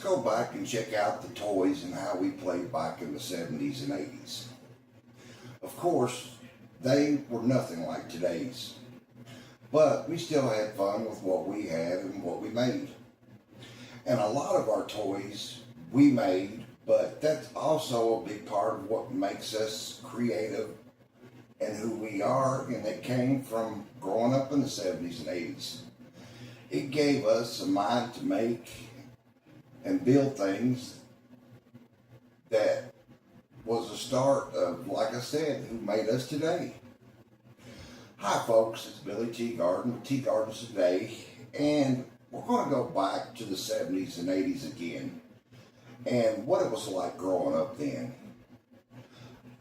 go back and check out the toys and how we played back in the 70s and 80s. Of course, they were nothing like today's, but we still had fun with what we had and what we made. And a lot of our toys we made, but that's also a big part of what makes us creative and who we are, and it came from growing up in the 70s and 80s. It gave us a mind to make and build things that was the start of, like I said, who made us today. Hi folks, it's Billy Teagarden with Tea Gardens Today, and we're going to go back to the 70s and 80s again and what it was like growing up then.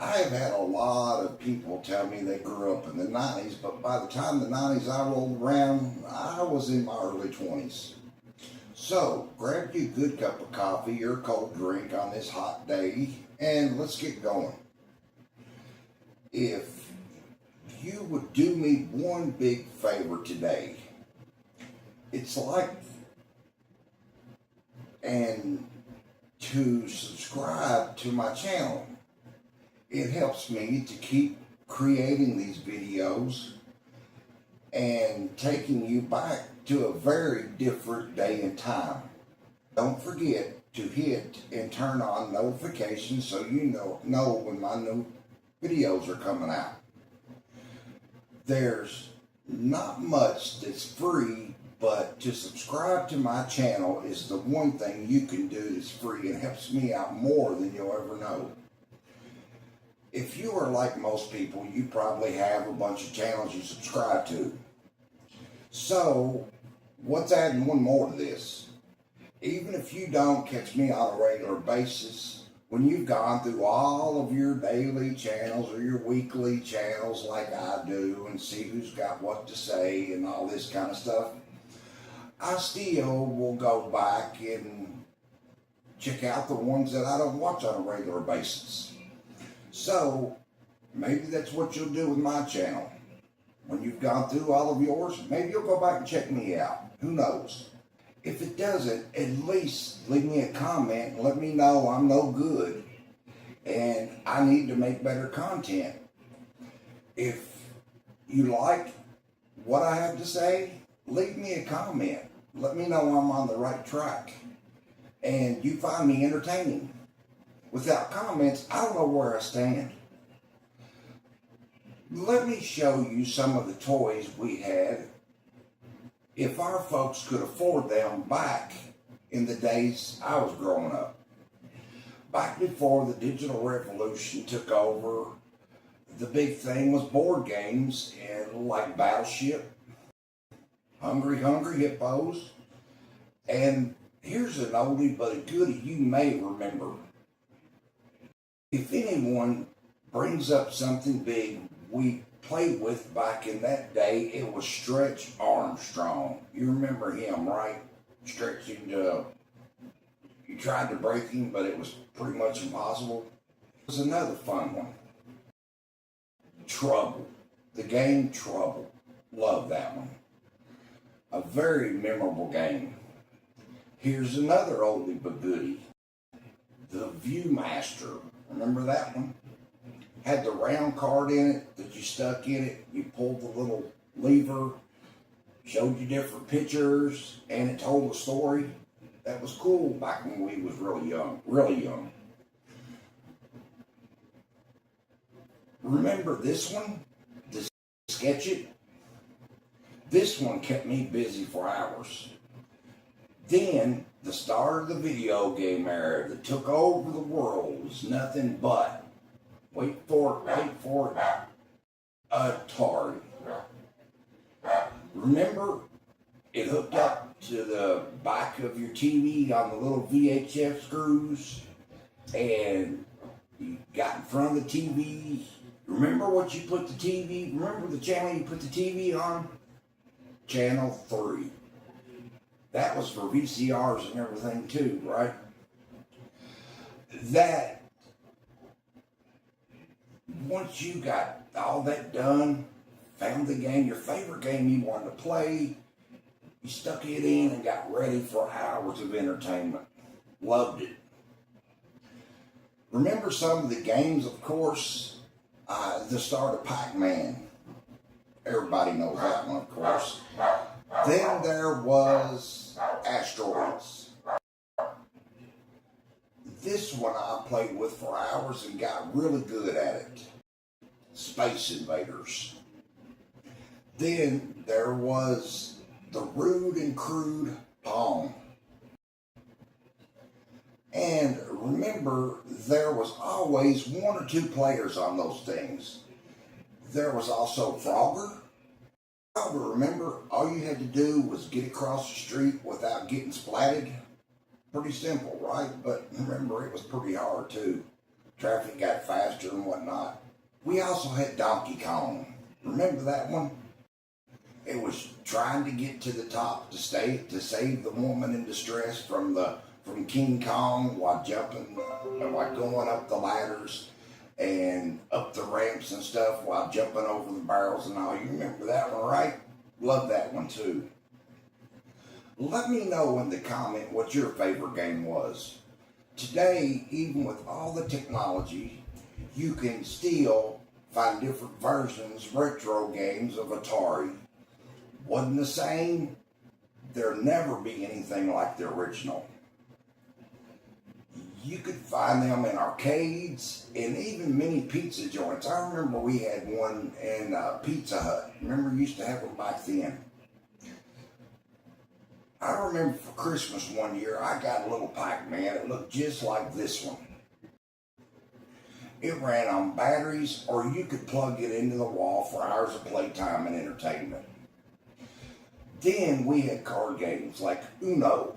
I've had a lot of people tell me they grew up in the 90s, but by the time the 90s I rolled around, I was in my early 20s. So, grab you a good cup of coffee or a cold drink on this hot day, and let's get going. If you would do me one big favor today, it's like, and to subscribe to my channel. It helps me to keep creating these videos and taking you back to a very different day and time. Don't forget to hit and turn on notifications so you know when my new videos are coming out. There's not much that's free, but to subscribe to my channel is the one thing you can do that's free and helps me out more than you'll ever know. If you are like most people, you probably have a bunch of channels you subscribe to. So, what's adding one more to this? Even if you don't catch me on a regular basis, when you've gone through all of your daily channels or your weekly channels like I do and see who's got what to say and all this kind of stuff, I still will go back and check out the ones that I don't watch on a regular basis. So, maybe that's what you'll do with my channel. When you've gone through all of yours, maybe you'll go back and check me out. Who knows? If it doesn't, at least leave me a comment and let me know I'm no good and I need to make better content. If you like what I have to say, leave me a comment. Let me know I'm on the right track and you find me entertaining. Without comments, I don't know where I stand. Let me show you some of the toys we had if our folks could afford them back in the days I was growing up. Back before the digital revolution took over, the big thing was board games and like Battleship, Hungry Hippos, and here's an oldie but a goodie you may remember. If anyone brings up something big we played with back in that day, it was Stretch Armstrong. You remember him, right? Stretching, you tried to break him, but it was pretty much impossible. It was another fun one. Trouble. The game Trouble. Love that one. A very memorable game. Here's another oldie but goodie. The Viewmaster. Remember that one? Had the round card in it that you stuck in it. You pulled the little lever, showed you different pictures, and it told a story. That was cool back when we was really young, really young. Remember this one? The Sketch It? This one kept me busy for hours. Then, the start of the video game era that took over the world was nothing but, wait for it, Atari. Remember, it hooked up to the back of your TV on the little VHF screws, and you got in front of the TV. Remember what you put the TV, remember the channel you put the TV on? Channel 3. That was for VCRs and everything too, right? That, once you got all that done, found the game, your favorite game you wanted to play, you stuck it in and got ready for hours of entertainment. Loved it. Remember some of the games, of course, the start of Pac-Man. Everybody knows that one, of course. Then there was Asteroids. This one I played with for hours and got really good at it. Space Invaders. Then there was the rude and crude Pong. And remember, there was always one or two players on those things. There was also Frogger. Frogger, remember, all you had to do was get across the street without getting splatted. Pretty simple, right? But remember, it was pretty hard too. Traffic got faster and whatnot. We also had Donkey Kong. Remember that one? It was trying to get to the top to save the woman in distress from King Kong while going up the ladders and up the ramps and stuff while jumping over the barrels and all. You remember that one, right? Love that one too. Let me know in the comment what your favorite game was. Today, even with all the technology, you can still find different versions, retro games of Atari. Wasn't the same. There'll never be anything like the original. You could find them in arcades and even many pizza joints. I remember we had one in Pizza Hut. Remember, we used to have them back then. I remember for Christmas one year, I got a little Pac-Man. It looked just like this one. It ran on batteries, or you could plug it into the wall for hours of playtime and entertainment. Then we had card games like Uno.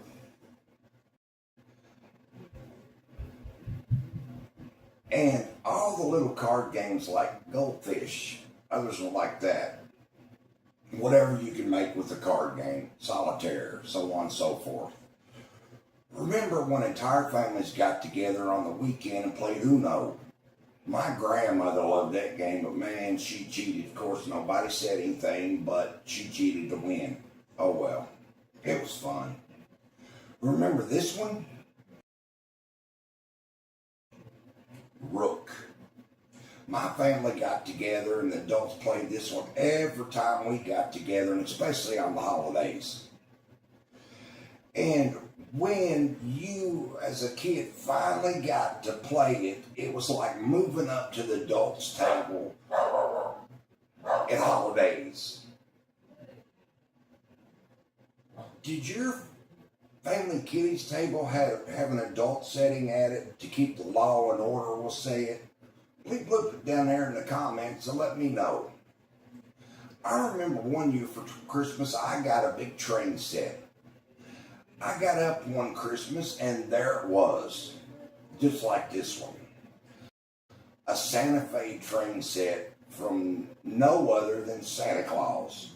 And all the little card games like Goldfish, others were like that. Whatever you can make with a card game, solitaire, so on and so forth. Remember when entire families got together on the weekend and played Uno? My grandmother loved that game, but man, she cheated. Of course, nobody said anything, but she cheated to win. Oh well, it was fun. Remember this one? Rook. My family got together and the adults played this one every time we got together, and especially on the holidays. And when you, as a kid, finally got to play it, it was like moving up to the adults' table at holidays. Did your family kiddies table have an adult setting at it to keep the law and order, we'll say it? Please look down there in the comments and let me know. I remember one year for Christmas, I got a big train set. I got up one Christmas and there it was, just like this one. A Santa Fe train set from no other than Santa Claus.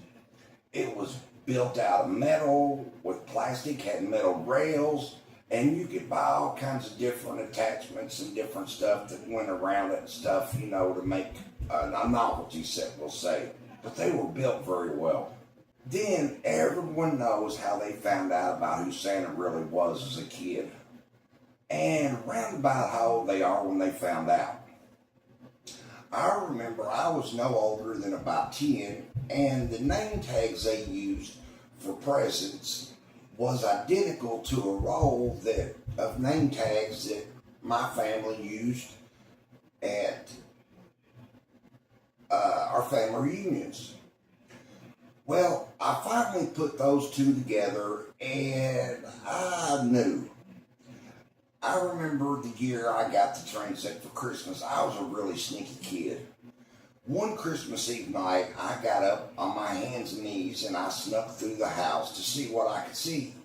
It was built out of metal with plastic, had metal rails, and you could buy all kinds of different attachments and different stuff that went around it and stuff, you know, to make a novelty set, we'll say. But they were built very well. Then everyone knows how they found out about who Santa really was as a kid. And round about how old they are when they found out. I remember I was no older than about 10, and the name tags they used for presents was identical to a roll of name tags that my family used at our family reunions. Well, I finally put those two together, and I knew. I remember the year I got the train set for Christmas. I was a really sneaky kid. One Christmas Eve night, I got up on my hands and knees and I snuck through the house to see what I could see.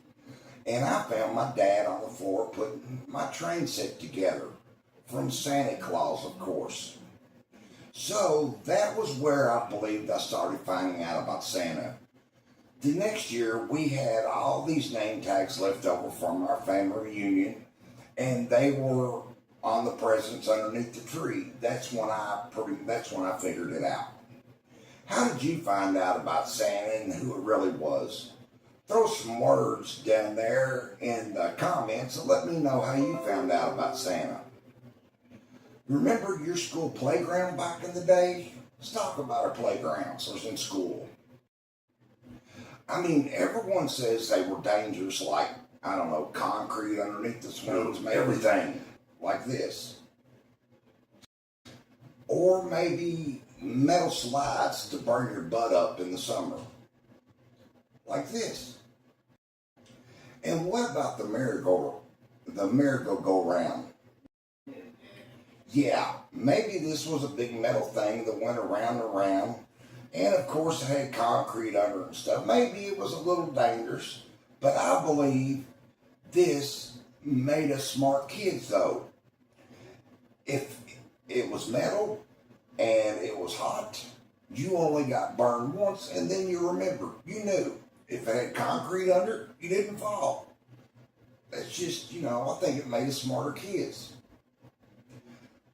And I found my dad on the floor putting my train set together. From Santa Claus, of course. So that was where I believed I started finding out about Santa. The next year, we had all these name tags left over from our family reunion, and they were on the presents underneath the tree. That's when I figured it out. How did you find out about Santa and who it really was? Throw some words down there in the comments and let me know how you found out about Santa. Remember your school playground back in the day? Let's talk about our playgrounds in school. I mean, everyone says they were dangerous, like, I don't know, concrete underneath the swings, everything like this. Or maybe metal slides to burn your butt up in the summer, like this. And what about the merry-go-round? Yeah, maybe this was a big metal thing that went around and around, and of course it had concrete under it and stuff. Maybe it was a little dangerous, but I believe this made us smart kids though. If it was metal and it was hot, you only got burned once, and then you remember, you knew. If it had concrete under it, you didn't fall. That's just, I think it made us smarter kids.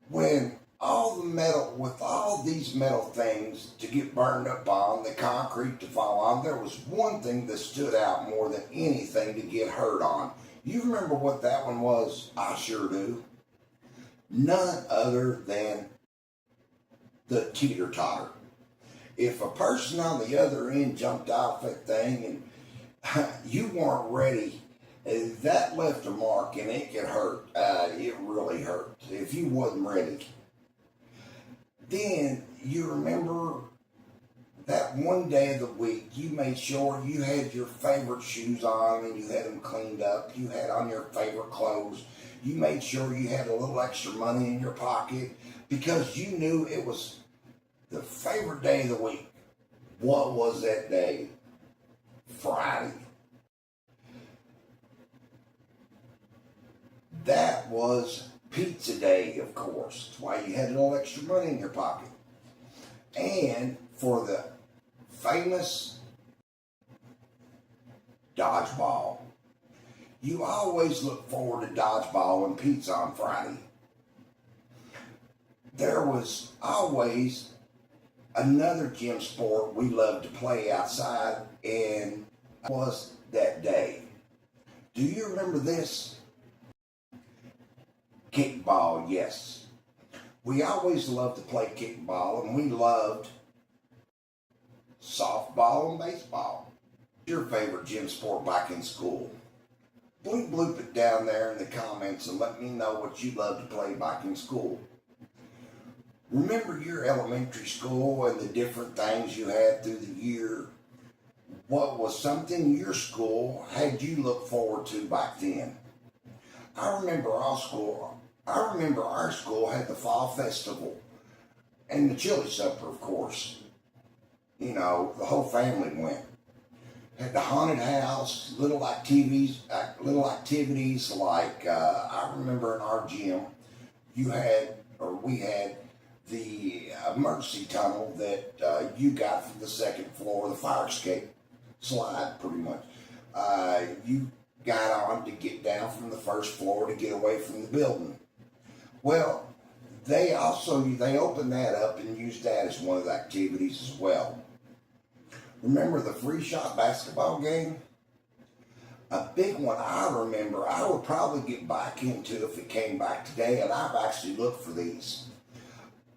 When with all these metal things to get burned up on, the concrete to fall on, there was one thing that stood out more than anything to get hurt on. You remember what that one was? I sure do. None other than the teeter-totter. If a person on the other end jumped off that thing and you weren't ready, that left a mark and it could hurt. It really hurt if you wasn't ready. Then you remember that one day of the week you made sure you had your favorite shoes on and you had them cleaned up. You had on your favorite clothes. You made sure you had a little extra money in your pocket because you knew it was the favorite day of the week. What was that day? Friday. That was pizza day, of course. That's why you had a little extra money in your pocket. And for the famous dodgeball. You always look forward to dodgeball and pizza on Friday. There was always another gym sport we loved to play outside, and was that day. Do you remember this? Kickball, yes. We always loved to play kickball, and we loved softball and baseball. Your favorite gym sport back in school? Bloop it down there in the comments and let me know what you loved to play back in school. Remember your elementary school and the different things you had through the year? What was something your school had you look forward to back then? I remember our school had the fall festival and the chili supper, of course. The whole family went. Had the haunted house, little activities like I remember in our gym, we had the emergency tunnel that you got from the second floor, the fire escape slide, pretty much. You got on to get down from the first floor to get away from the building. Well, they opened that up and used that as one of the activities as well. Remember the free shot basketball game? A big one I remember, I would probably get back into if it came back today, and I've actually looked for these.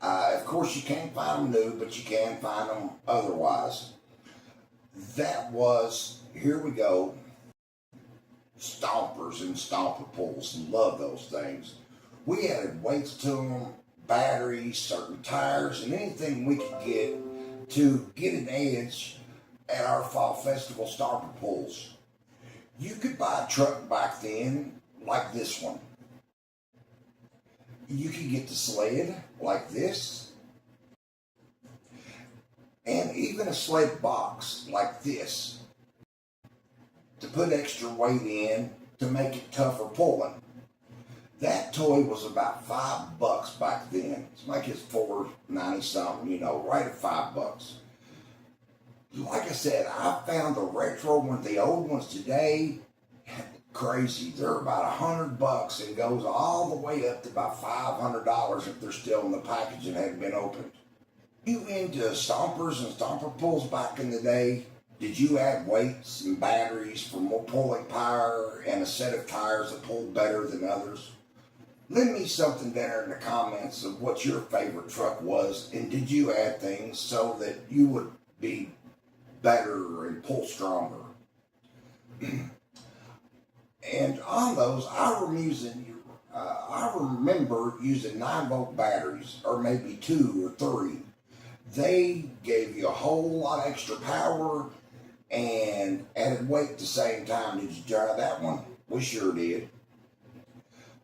Of course, you can't find them new, but you can find them otherwise. That was, here we go, stompers and stomper pulls. Love those things. We added weights to them, batteries, certain tires, and anything we could get to get an edge at our fall festival stomper pulls. You could buy a truck back then like this one. You could get the sled like this, and even a sled box like this to put extra weight in to make it tougher pulling. That toy was about $5 back then. It's like it's $4.90 something, right at $5. Like I said, I found the retro ones, the old ones today, crazy. They're about $100 and goes all the way up to about $500 if they're still in the package and hadn't been opened. You into stompers and stomper pulls back in the day? Did you add weights and batteries for more pulling power and a set of tires that pull better than others? Leave me something there in the comments of what your favorite truck was, and did you add things so that you would be better and pull stronger? And on those, I remember using 9-volt batteries, or maybe 2 or 3. They gave you a whole lot extra power and added weight at the same time. Did you try that one? We sure did.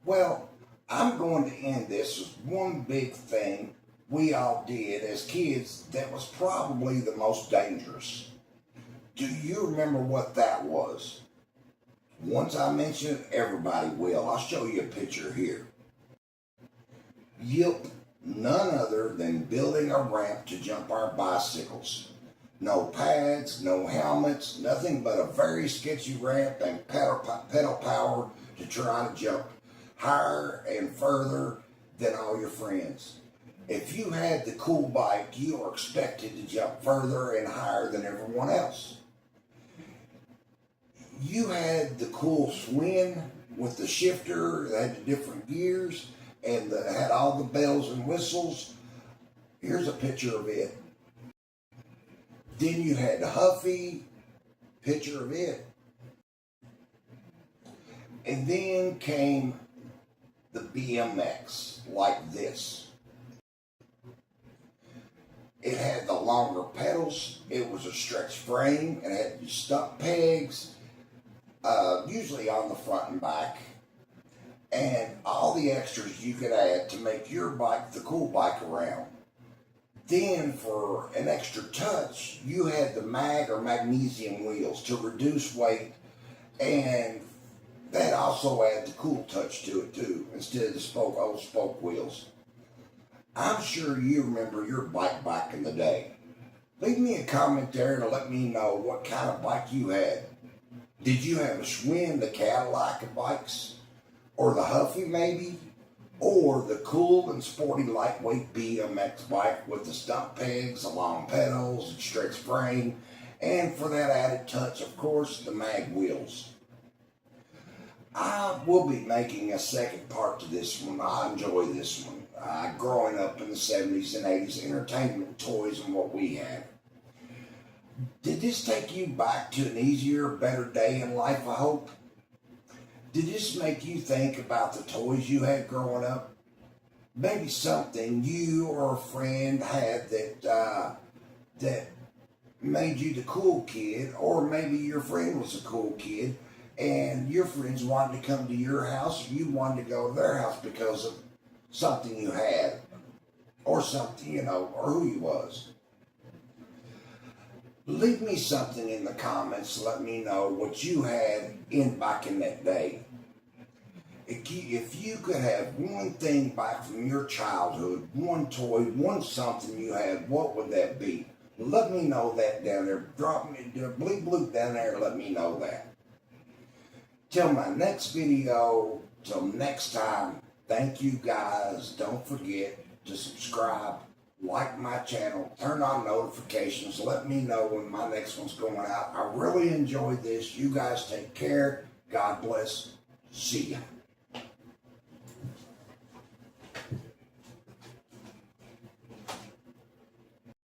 Well, I'm going to end this with one big thing we all did as kids that was probably the most dangerous. Do you remember what that was? Once I mention it, everybody will. I'll show you a picture here. Yep, none other than building a ramp to jump our bicycles. No pads, no helmets, nothing but a very sketchy ramp and pedal power to try to jump higher and further than all your friends. If you had the cool bike, you are expected to jump further and higher than everyone else. You had the cool swing with the shifter that had the different gears and had all the bells and whistles. Here's a picture of it. Then you had the Huffy, picture of it. And then came the BMX, like this. It had the longer pedals, it was a stretch frame, it had stump pegs, usually on the front and back, and all the extras you could add to make your bike the cool bike around. Then for an extra touch, you had the mag or magnesium wheels to reduce weight, and that also adds the cool touch to it too, instead of the old spoke wheels. I'm sure you remember your bike back in the day. Leave me a comment there to let me know what kind of bike you had. Did you have a Schwinn, the Cadillac of bikes? Or the Huffy maybe? Or the cool and sporty lightweight BMX bike with the stump pegs, the long pedals, and stretch frame, and for that added touch, of course, the mag wheels. I will be making a second part to this one. I enjoy this one. Growing up in the 70s and 80s, entertainment toys and what we had. Did this take you back to an easier, better day in life, I hope? Did this make you think about the toys you had growing up? Maybe something you or a friend had that made you the cool kid, or maybe your friend was a cool kid and your friends wanted to come to your house, or you wanted to go to their house because of something you had, or something, or who you was. Leave me something in the comments to let me know what you had back in that day. If you could have one thing back from your childhood, one toy, one something you had, what would that be? Let me know that down there. Drop me a bleep bloop down there and let me know that. Till my next video, till next time, thank you guys. Don't forget to subscribe, like my channel, turn on notifications, let me know when my next one's going out. I really enjoyed this. You guys take care. God bless. See ya.